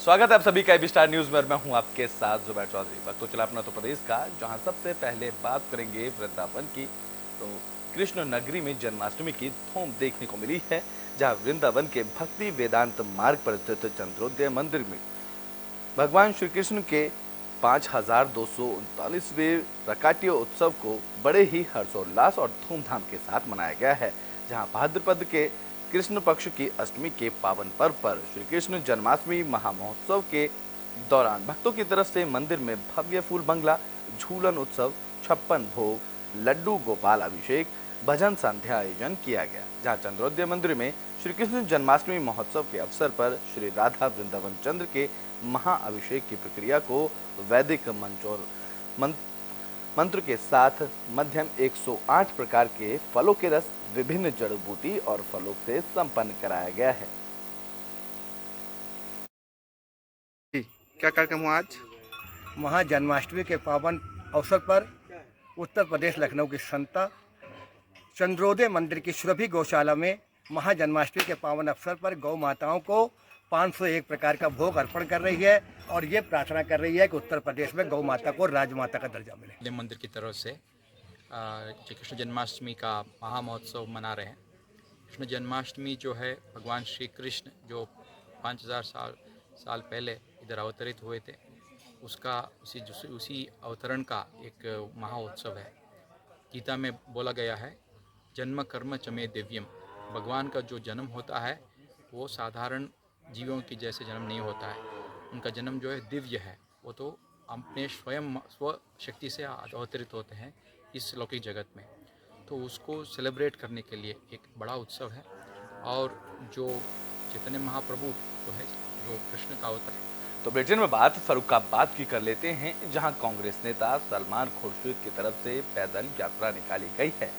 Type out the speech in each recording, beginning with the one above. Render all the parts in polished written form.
स्वागत है आप सभी का एबी स्टार न्यूज में। मैं हूं आपके साथ जुबैर चौधरी। वक्त तो चला अपना उत्तर प्रदेश का, जहां सबसे पहले बात करेंगे वृंदावन की। तो कृष्ण नगरी में जन्माष्टमी की धूम देखने को मिली है, जहां वृंदावन के भक्ति वेदांत मार्ग पर स्थित चंद्रोदय मंदिर में भगवान श्री कृष्ण के 5239वें प्रकाट्य उत्सव को बड़े ही हर्षोल्लास और धूमधाम के साथ मनाया गया है। जहां भाद्रपद के कृष्ण पक्ष की अष्टमी के पावन पर्व पर श्री कृष्ण जन्माष्टमी महामहोत्सव के दौरान भक्तों की तरफ से मंदिर में भव्य फूल बंगला, झूलन उत्सव, 56 भोग, लड्डू गोपाल अभिषेक, भजन संध्या आयोजन किया गया। जहां चंद्रोदय मंदिर में श्री कृष्ण जन्माष्टमी महोत्सव के अवसर पर श्री राधा वृंदावन चंद्र के महाअभिषेक की प्रक्रिया को वैदिक मंत्र के साथ मध्यम 108 प्रकार के फलों के रस, विभिन्न जड़ी बूटी और फलों से संपन्न कराया गया है। क्या कार्यक्रम हुआ आज? महाजन्माष्टमी के पावन अवसर पर उत्तर प्रदेश लखनऊ की संता चंद्रोदय मंदिर की सुरभि गौशाला में महाजन्माष्टमी के पावन अवसर पर गौ माताओं को 501 प्रकार का भोग अर्पण कर रही है और ये प्रार्थना कर रही है कि उत्तर प्रदेश में गौ माता को राजमाता का दर्जा मिले। मंदिर की तरफ से श्री कृष्ण जन्माष्टमी का महामहोत्सव मना रहे हैं। कृष्ण जन्माष्टमी जो है, भगवान श्री कृष्ण जो 5000 साल पहले इधर अवतरित हुए थे, उसका उसी अवतरण का एक महाउत्सव है। गीता में बोला गया है, जन्म कर्म चमे दिव्यम। भगवान का जो जन्म होता है वो साधारण जीवों की जैसे जन्म नहीं होता है। उनका जन्म जो है दिव्य है। वो तो अपने स्वयं स्वशक्ति से अवतरित होते हैं इस लौकिक जगत में। तो उसको सेलिब्रेट करने के लिए एक बड़ा उत्सव है। और जो चैतन्य महाप्रभु जो है, जो कृष्ण का अवतार। तो ब्रिटेन में बात फर्रुखाबाद की कर लेते हैं, जहां कांग्रेस नेता सलमान खुर्शीद की तरफ से पैदल यात्रा निकाली गई है।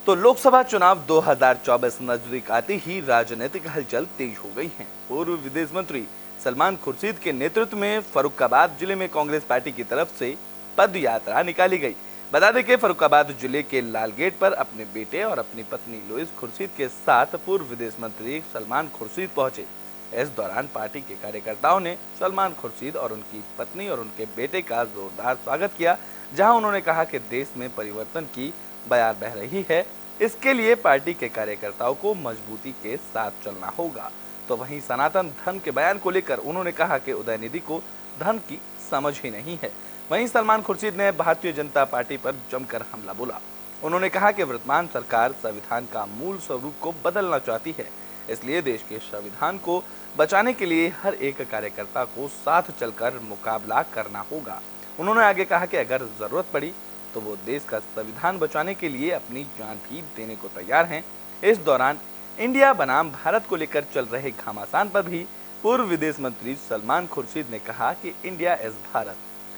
तो लोकसभा चुनाव 2024 नजदीक आते ही राजनीतिक हलचल तेज हो गई है। पूर्व विदेश मंत्री सलमान खुर्शीद के नेतृत्व में फर्रुखाबाद जिले में कांग्रेस पार्टी की तरफ से पद यात्रा निकाली गई। बता दें कि फर्रुखाबाद जिले के लाल गेट पर अपने बेटे और अपनी पत्नी लुइस खुर्शीद के साथ पूर्व विदेश मंत्री सलमान खुर्शीद पहुंचे। इस दौरान पार्टी के कार्यकर्ताओं ने सलमान खुर्शीद और उनकी पत्नी और उनके बेटे का जोरदार स्वागत किया, जहां उन्होंने कहा कि देश में परिवर्तन की बयार बह रही है, इसके लिए पार्टी के कार्यकर्ताओं को मजबूती के साथ चलना होगा। तो वहीं सनातन धर्म के बयान को लेकर उन्होंने कहा कि उदयनिधि को धर्म की समझ ही नहीं है। वहीं सलमान खुर्शीद ने भारतीय जनता पार्टी पर जमकर हमला बोला। उन्होंने कहा कि वर्तमान सरकार संविधान का मूल स्वरूप को बदलना चाहती है, इसलिए देश के संविधान को बचाने के लिए हर एक कार्यकर्ता को साथ चलकर मुकाबला करना होगा। उन्होंने आगे कहा कि अगर जरूरत पड़ी तो वो देश का संविधान बचाने के लिए अपनी जान भी देने को तैयार हैं। इस दौरान इंडिया बनाम भारत को लेकर चल रहे घमासान पर भी पूर्व विदेश मंत्री सलमान खुर्शीद ने कहा कि इंडिया इज भारत।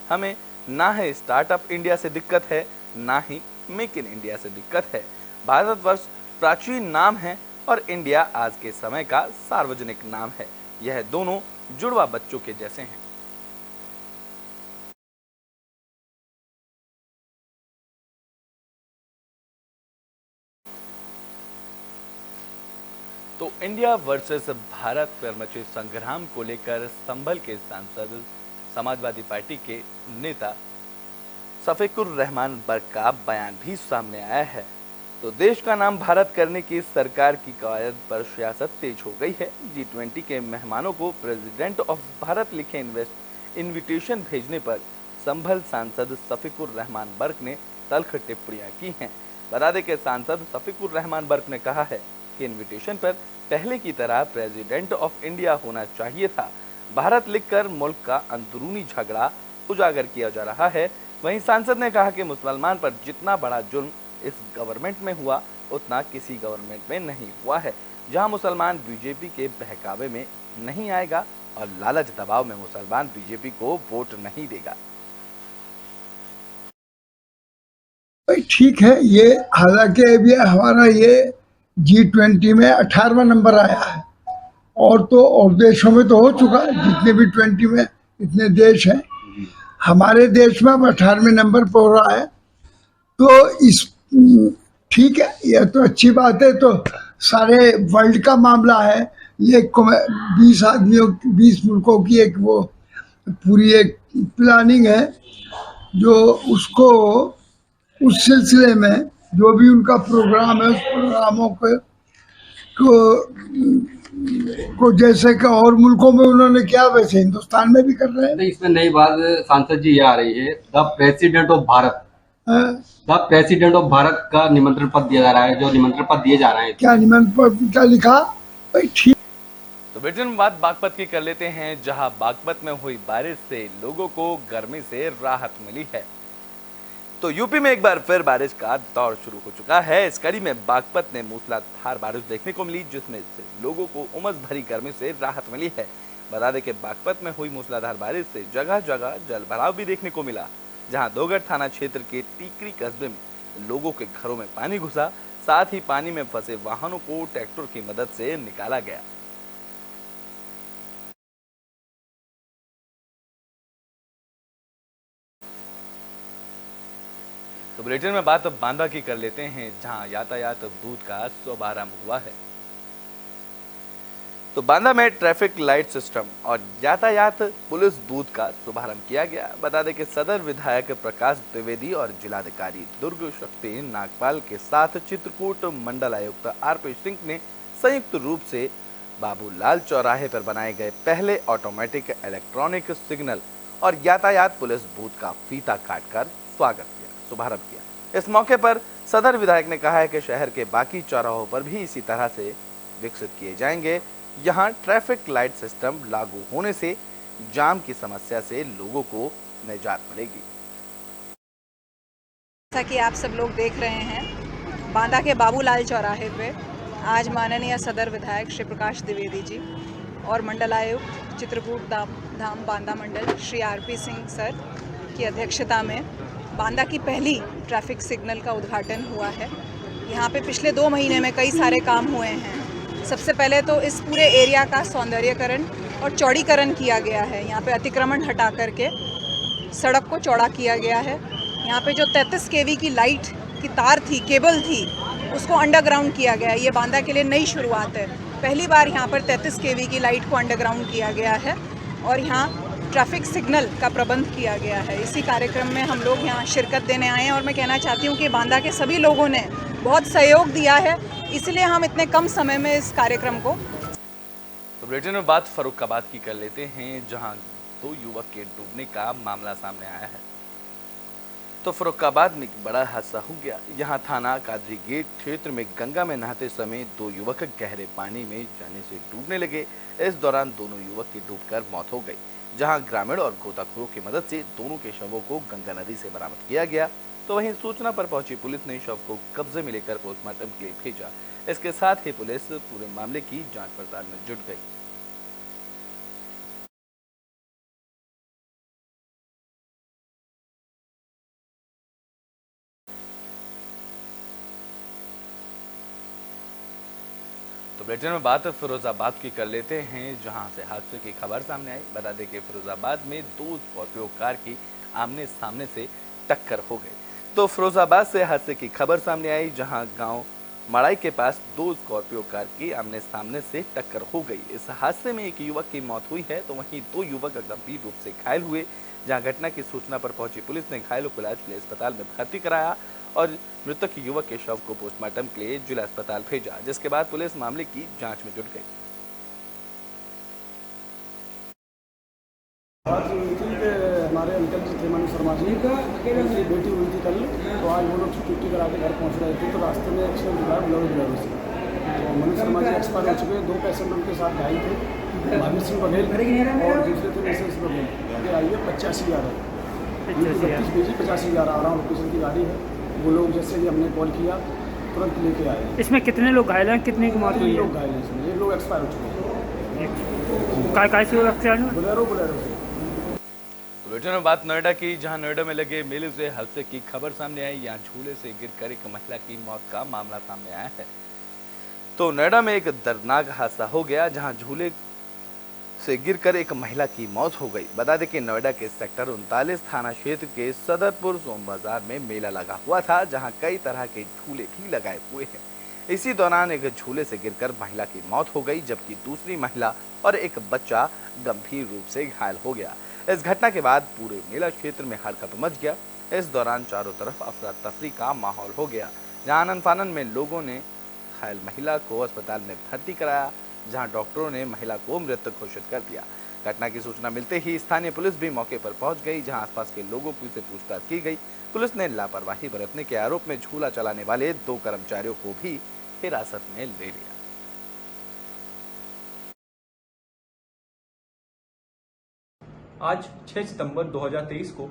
हमें ना है स्टार्टअप इंडिया से दिक्कत है, ना ही मेक इन इंडिया से दिक्कत है। भारतवर्ष प्राचीन नाम है और इंडिया आज के समय का सार्वजनिक नाम है। यह दोनों जुड़वा बच्चों के जैसे हैं। तो इंडिया वर्सेस भारत पर मचे संग्राम को लेकर संभल के सांसद समाजवादी पार्टी के नेता शफीकुर रहमान बर्क का बयान भी सामने आया है। तो देश का नाम भारत करने की सरकार की कवायद पर सियासत तेज हो गई है। G20 के मेहमानों को प्रेसिडेंट ऑफ भारत लिखे इन्विटेशन भेजने पर संभल सांसद शफीकुर रहमान बर्क ने तल्ख टिप्पणियां की हैं। बता दें कि सांसद शफीकुर रहमान बर्क ने कहा है कि इन्विटेशन पर पहले की तरह प्रेसिडेंट ऑफ इंडिया होना चाहिए था। भारत लिखकर मुल्क का अंदरूनी झगड़ा उजागर किया जा रहा है। वहीं सांसद ने कहा कि मुसलमान पर जितना बड़ा जुल्म इस गवर्नमेंट में हुआ, उतना किसी गवर्नमेंट में नहीं हुआ है। जहां मुसलमान बीजेपी के बहकावे में नहीं आएगा और लालच दबाव में मुसलमान बीजेपी को वोट नहीं देगा। ठीक है, ये हालांकि अभी हमारा ये G20 में 18वां नंबर आया है और तो और देशों में तो हो चुका है, जितने भी 20 में इतने देश हैं, हमारे देश में अब 18वें नंबर पर हो रहा है। तो इस ठीक है, यह तो अच्छी बात है। तो सारे वर्ल्ड का मामला है, ये 20 मुल्कों की एक वो पूरी एक प्लानिंग है, जो उसको उस सिलसिले में जो भी उनका प्रोग्राम है, उस प्रोग्रामों को जैसे कि और मुल्कों में उन्होंने किया वैसे हिंदुस्तान में भी कर रहे हैं। इसमें नई बात सांसद जी ये आ रही है, the president of Bharat, the president of Bharat का निमंत्रण पत्र दिया जा रहा है, जो निमंत्रण पत्र दिए जा रहे हैं। क्या निमंत्रण पत्र क्या लिखा भाई? ठीक। तो ब्रिटेन में बात बागपत की कर लेते हैं, जहां बागपत में हुई बारिश से लोगों को गर्मी से राहत मिली है। तो यूपी में एक बार फिर बारिश का दौर शुरू हो चुका है। इस कड़ी में बागपत में मूसलाधार बारिश देखने को मिली, जिसमें से लोगों को उमस भरी गर्मी से राहत मिली है। बता दें कि बागपत में हुई मूसलाधार बारिश से जगह जगह जल भराव भी देखने को मिला, जहां दोगढ़ थाना क्षेत्र के टीकरी कस्बे में लोगों के घरों में पानी घुसा, साथ ही पानी में फंसे वाहनों को ट्रैक्टर की मदद से निकाला गया। तो बुलेटिन में बात अब बांदा की कर लेते हैं, जहां यातायात बूथ का शुभारंभ हुआ है। तो बांदा में ट्रैफिक लाइट सिस्टम और यातायात पुलिस बूथ का शुभारंभ किया गया। बता दें कि सदर विधायक प्रकाश द्विवेदी और जिलाधिकारी दुर्ग शक्ति नागपाल के साथ चित्रकूट मंडल आयुक्त आरपी सिंह ने संयुक्त रूप से बाबूलाल चौराहे पर बनाए गए पहले ऑटोमेटिक इलेक्ट्रॉनिक सिग्नल और यातायात पुलिस बूथ का फीता काटकर स्वागत किया, शुभारंभ किया। इस मौके पर सदर विधायक ने कहा है कि शहर के बाकी चौराहों पर भी इसी तरह से विकसित किए जाएंगे। यहाँ ट्रैफिक लाइट सिस्टम लागू होने से जाम की समस्या से लोगों को निजात मिलेगी। जैसा कि आप सब लोग देख रहे हैं, बांदा के बाबूलाल चौराहे पे आज माननीय सदर विधायक श्री प्रकाश द्विवेदी जी और मंडलायुक्त चित्रकूट धाम बांदा मंडल श्री आरपी सिंह सर की अध्यक्षता में बांदा की पहली ट्रैफिक सिग्नल का उद्घाटन हुआ है। यहाँ पे पिछले 2 महीने में कई सारे काम हुए हैं। सबसे पहले तो इस पूरे एरिया का सौंदर्यीकरण और चौड़ीकरण किया गया है। यहाँ पे अतिक्रमण हटा करके सड़क को चौड़ा किया गया है। यहाँ पे जो 33 kV की लाइट की तार थी, केबल थी, उसको अंडरग्राउंड किया गया है। ये बांदा के लिए नई शुरुआत है। पहली बार यहाँ पर 33 kV की लाइट को अंडरग्राउंड किया गया है और यहाँ ट्रैफिक सिग्नल का प्रबंध किया गया है। इसी कार्यक्रम में हम लोग यहाँ शिरकत देने आए हैं और मैं कहना चाहती हूँ कि बांदा के सभी लोगों ने बहुत सहयोग दिया है, इसलिए हम इतने कम समय में इस कार्यक्रम को। तो बुलेटिन में बात फर्रुखाबाद की कर लेते हैं, जहां 2 युवक के डूबने का मामला सामने आया है। तो फर्रुखाबाद में एक बड़ा हादसा हो गया। यहां थाना कादरी गेट क्षेत्र में गंगा में नहाते समय 2 युवक गहरे पानी में जाने से डूबने लगे। इस दौरान दोनों युवक की डूबकर मौत हो गई, जहां ग्रामीण और गोताखोरों की मदद से दोनों के शवों को गंगा नदी से बरामद किया गया। तो वहीं सूचना पर पहुंची पुलिस ने शव को कब्जे में लेकर पोस्टमार्टम के लिए भेजा। इसके साथ ही पुलिस पूरे मामले की जांच पड़ताल में जुट गई। तो बुलेटिन में बात फिरोजाबाद की कर लेते हैं, जहां से हादसे की खबर सामने आई। बता दें कि फिरोजाबाद में 2 स्कॉर्पियो कार की आमने सामने से टक्कर हो गई। तो फिरोजाबाद से हादसे की खबर सामने आई, जहां गांव मड़ाई के पास 2 स्कॉर्पियो कार की आमने सामने से टक्कर हो गई। इस हादसे में एक युवक की मौत हुई है, तो वहीं 2 युवक गंभीर रूप से घायल हुए। जहां घटना की सूचना पर पहुंची पुलिस ने घायलों को इलाज के लिए अस्पताल में भर्ती कराया और मृतक युवक के शव को पोस्टमार्टम के लिए जिला अस्पताल भेजा, जिसके बाद पुलिस मामले की जांच में जुट गई। आज हुई थी कि हमारे अंकल जी थे मनु शर्मा जी, उनकी बेटी हुई थी कल, तो आज वो लोग छुट्टी करा के घर पहुँच रहे थे, तो रास्ते में एक्सीडेंट हुआ ब्लड से। तो मनु शर्मा जी एक्सपायर हो चुके। 2 पेशेंट उनके साथ घायल थे, भाभी सिंह बघेल और दूसरे थे मिसेस बघेल। ये आई है 85,000 भेजी 85,000 आराम रुपये की गाड़ी है। वो लोग जैसे कि हमने कॉल किया तुरंत लेके आए। इसमें कितने लोग घायल हैं, कितने की मौत हुई है? 3 लोग घायल हैं इसमें, 1 लोग एक्सपायर हो चुके हैं। काय से एक्सीडेंट हुआ? बोलेरो से। बुलेटिन में बात नोएडा की, जहां नोएडा में लगे मेले से हादसे की खबर सामने आई। यहां झूले से गिरकर एक महिला की मौत का मामला सामने आया है। तो नोएडा में एक दर्दनाक हादसा हो गया, जहां झूले से गिरकर एक महिला की मौत हो गई। बता दें कि नोएडा के सेक्टर 39 थाना क्षेत्र के सदरपुर सोम बाजार में मेला लगा हुआ था, जहां कई तरह के झूले भी लगाए हुए हैं। इसी दौरान एक झूले से गिरकर महिला की मौत हो गई, जबकि दूसरी महिला और एक बच्चा गंभीर रूप से घायल हो गया। इस घटना के बाद पूरे मेला क्षेत्र में हड़कंप मच गया। इस दौरान चारों तरफ अफरा तफरी का माहौल हो गया, जहां आनन फानन में लोगों ने घायल महिला को अस्पताल में भर्ती कराया, जहां डॉक्टरों ने महिला को मृत घोषित कर दिया। घटना की सूचना मिलते ही स्थानीय पुलिस भी मौके पर पहुंच गई, जहां आसपास के लोगों से पूछताछ की गई। पुलिस ने लापरवाही बरतने के आरोप में झूला चलाने वाले 2 कर्मचारियों को भी हिरासत में ले लिया। आज 6 सितंबर 2023 को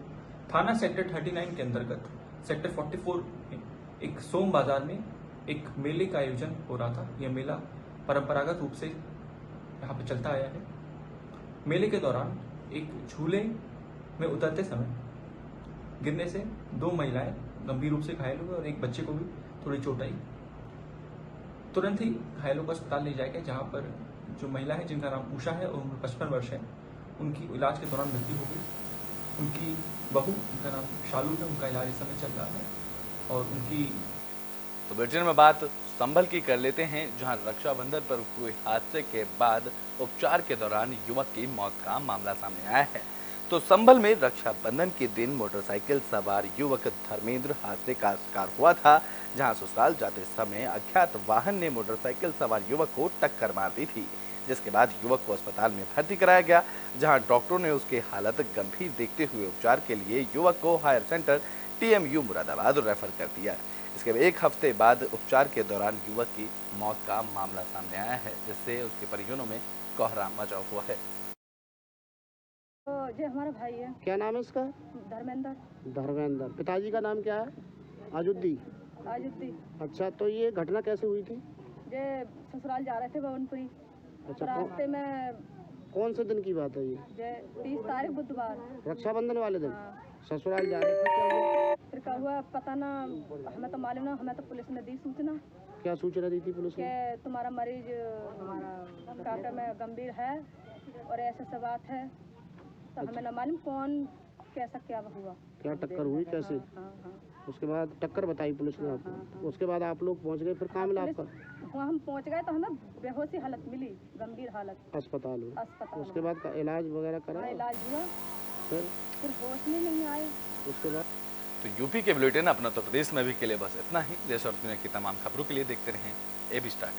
थाना सेक्टर 39 के अंतर्गत सेक्टर 44 में एक सोम बाजार में एक मेले का आयोजन हो रहा था। यह मेला परंपरागत रूप से यहाँ पे चलता आया है। मेले के दौरान एक झूले में उतरते समय गिरने से 2 महिलाएं गंभीर रूप से घायल हुए और एक बच्चे को भी थोड़ी चोट आई। तुरंत ही घायलों को अस्पताल ले जाया गया, जहाँ पर जो महिला है जिनका नाम उषा है और उम्र 55 वर्ष है, उनकी इलाज के दौरान मृत्यु हो गई। उनकी बहू, उनका नाम शालू है, उनका इलाज इस समय चल रहा है और उनकी तो बुलेटिन में बात संभल की कर लेते हैं, जहां रक्षाबंधन पर हुए हादसे के बाद उपचार के दौरान युवक की मौत का मामला सामने आया है। तो संभल में रक्षाबंधन के दिन मोटरसाइकिल सवार युवक धर्मेंद्र हादसे का शिकार हुआ था, जहां ससुराल जाते समय अज्ञात वाहन ने मोटरसाइकिल सवार युवक को टक्कर मार दी थी, जिसके बाद युवक को अस्पताल में भर्ती कराया गया, जहां डॉक्टरों ने उसकी हालत गंभीर देखते हुए उपचार के लिए युवक को higher centre TMU Moradabad refer कर दिया। इसके 1 हफ्ते बाद उपचार के दौरान युवक की मौत का मामला सामने आया है, जिससे उसके परिजनों में कोहराम मचा हुआ है। तो ये हमारा भाई है। क्या नाम है इसका? धर्मेंद्र। पिताजी का नाम क्या है? आजुद्दी। अच्छा, तो ये घटना कैसे हुई थी? ये ससुराल जा रहे थे भवनपुरी। अच्छा, रास्ते में कौन से दिन की बात है ये? 30 तारीख बुधवार, रक्षाबंधन वाले दिन। हाँ। ससुराल जा रहे थे, क्या हुआ? फिर क्या हुआ पता ना, हमें तो मालूम ना, हमें तो पुलिस ने दी सूचना क्या सूचना दी थी पुलिस ने? कि तुम्हारा मरीज काका में गंभीर है और ऐसे से बात है। तो हमें ना मालूम कौन कैसा क्या हुआ, क्या टक्कर हुई कैसे? हाँ। उसके बाद टक्कर बताई पुलिस ने आपको। उसके बाद आप लोग पहुंच गए, फिर कहाँ मिला आपका? वहाँ हम पहुँच गए तो हमें बेहोशी हालत मिली, गंभीर हालत, अस्पताल में। उसके में। बाद का इलाज वगैरह करा? इलाज हुआ, फिर होश में नहीं आए। उसके बाद तो यूपी के बुलेटिन अपना तो प्रदेश में भी के लिए बस इतना ही। देश और दुनिया की तमाम खबरों के लिए देखते रहें AB स्टार।